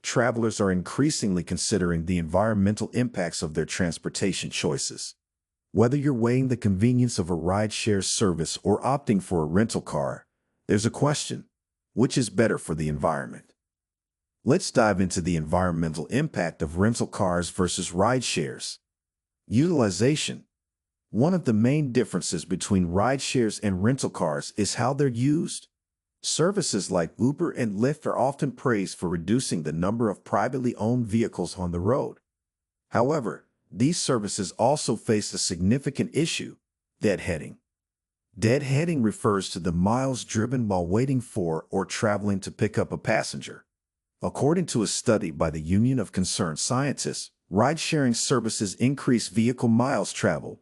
travelers are increasingly considering the environmental impacts of their transportation choices. Whether you're weighing the convenience of a rideshare service or opting for a rental car, there's a question: which is better for the environment? Let's dive into the environmental impact of rental cars versus rideshares. Utilization. One of the main differences between rideshares and rental cars is how they're used. Services like Uber and Lyft are often praised for reducing the number of privately owned vehicles on the road. However, these services also face a significant issue: deadheading. Deadheading refers to the miles driven while waiting for or traveling to pick up a passenger. According to a study by the Union of Concerned Scientists, ride-sharing services increase vehicle miles traveled,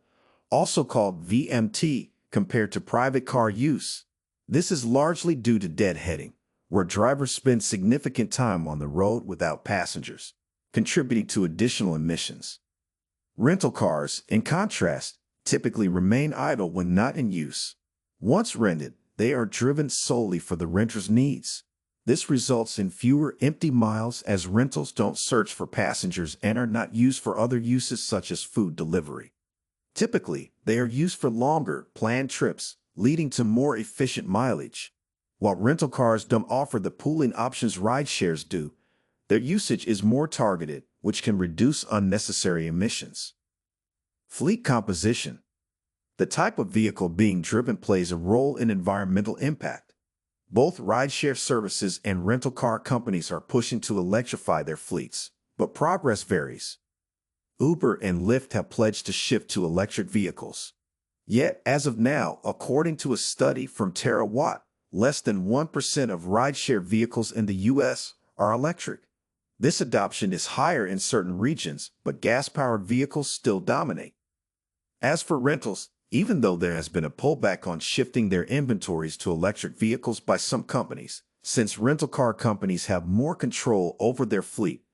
also called VMT, compared to private car use. This is largely due to deadheading, where drivers spend significant time on the road without passengers, contributing to additional emissions. Rental cars, in contrast, typically remain idle when not in use. Once rented, they are driven solely for the renter's needs. This results in fewer empty miles as rentals don't search for passengers and are not used for other uses such as food delivery. Typically, they are used for longer, planned trips, leading to more efficient mileage. While rental cars don't offer the pooling options rideshares do, their usage is more targeted, which can reduce unnecessary emissions. Fleet composition. The type of vehicle being driven plays a role in environmental impact. Both rideshare services and rental car companies are pushing to electrify their fleets, but progress varies. Uber and Lyft have pledged to shift to electric vehicles. Yet, as of now, according to a study from Terawatt, less than 1% of rideshare vehicles in the U.S. are electric. This adoption is higher in certain regions, but gas-powered vehicles still dominate. As for rentals, even though there has been a pullback on shifting their inventories to electric vehicles by some companies, since rental car companies have more control over their fleet,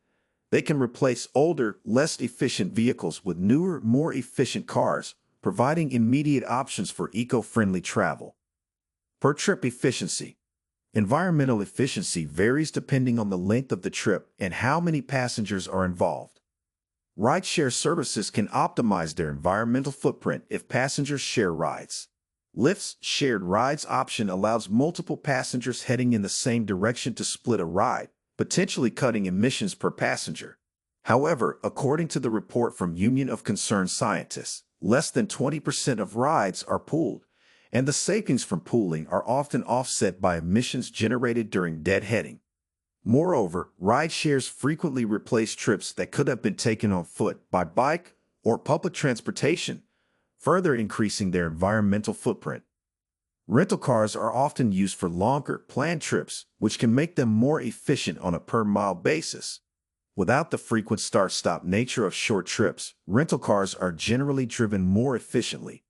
they can replace older, less efficient vehicles with newer, more efficient cars, providing immediate options for eco-friendly travel. Per-trip efficiency. Environmental efficiency varies depending on the length of the trip and how many passengers are involved. Rideshare services can optimize their environmental footprint if passengers share rides. Lyft's shared rides option allows multiple passengers heading in the same direction to split a ride, potentially cutting emissions per passenger. However, according to the report from Union of Concerned Scientists, less than 20% of rides are pooled, and the savings from pooling are often offset by emissions generated during deadheading. Moreover, rideshares frequently replace trips that could have been taken on foot, by bike, or public transportation, further increasing their environmental footprint. Rental cars are often used for longer, planned trips, which can make them more efficient on a per-mile basis. Without the frequent start-stop nature of short trips, rental cars are generally driven more efficiently.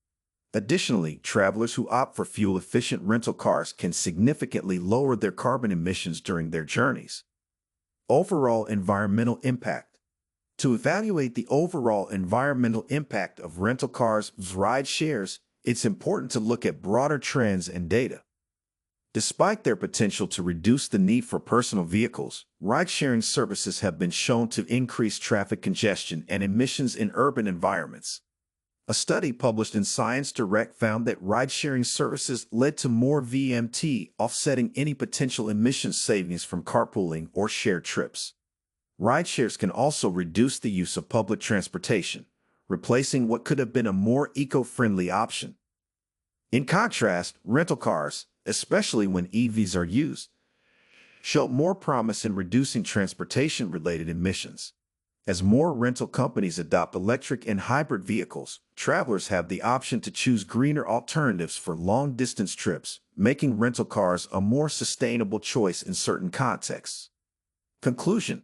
Additionally, travelers who opt for fuel-efficient rental cars can significantly lower their carbon emissions during their journeys. Overall environmental impact. To evaluate the overall environmental impact of rental cars versus rideshares, it's important to look at broader trends and data. Despite their potential to reduce the need for personal vehicles, ride-sharing services have been shown to increase traffic congestion and emissions in urban environments. A study published in Science Direct found that ride-sharing services led to more VMT, offsetting any potential emissions savings from carpooling or shared trips. Rideshares can also reduce the use of public transportation, replacing what could have been a more eco-friendly option. In contrast, rental cars, especially when EVs are used, show more promise in reducing transportation-related emissions. As more rental companies adopt electric and hybrid vehicles, travelers have the option to choose greener alternatives for long-distance trips, making rental cars a more sustainable choice in certain contexts. Conclusion.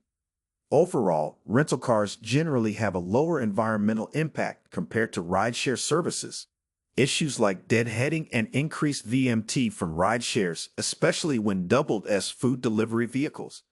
Overall, rental cars generally have a lower environmental impact compared to rideshare services. Issues like deadheading and increased VMT from rideshares, especially when doubled as food delivery vehicles,